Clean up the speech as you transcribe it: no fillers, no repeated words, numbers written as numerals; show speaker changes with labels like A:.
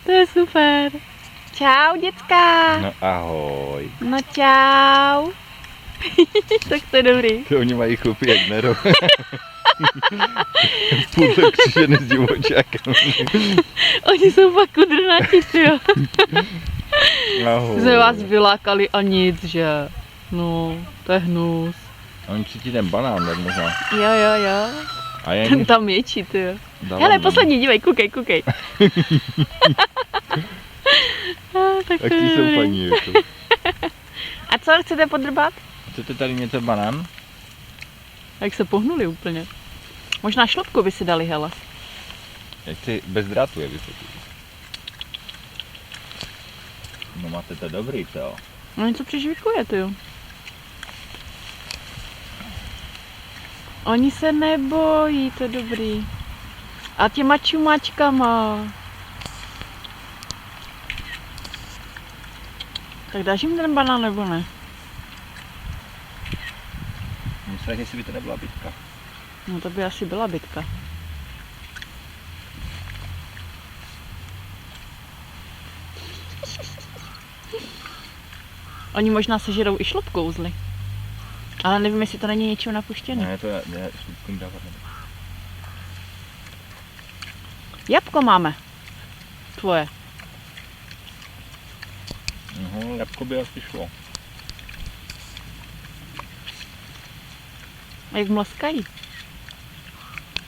A: To je super. Čau, děcka.
B: No ahoj.
A: No čau. Tak to je dobrý.
B: Ty oni mají chlupy jak Nero. Půl tak křiženy s divočákem.
A: Oni jsou fakt kudrnatí, tyjo.
B: Ahoj.
A: Jsme vás vylákali a nic, že? No, to je hnus.
B: On cítí ten banán, tak možná.
A: Jo.
B: A je
A: Ten tam ječí, tyjo.
B: dávám
A: Hele,
B: tam.
A: poslední, dívej, koukej. Tak
B: Tak
A: to
B: ty
A: je
B: jsou
A: dobrý.
B: paní. Jako.
A: A co, chcete podrbat?
B: Chcete tady něco banán?
A: Jak se pohnuli úplně. Možná šlopku by si dali, hele.
B: Jak si bez drátu je vysoký. No máte to dobrý, co?
A: No něco přižvykuje, tyjo. Oni se nebojí, to je dobrý. A těma čumáčkama. Tak dáš jim ten banán nebo ne?
B: Myslím, jestli by to nebyla bitka.
A: No to by asi byla bitka. Oni možná sežerou i šlopkouzly. Ale nevím, jestli to není něčím napuštěné.
B: Ne, to je šlupkům dávat nebudu.
A: Jabko máme. Tvoje.
B: Jabko by asi šlo.
A: A jak mlaskají.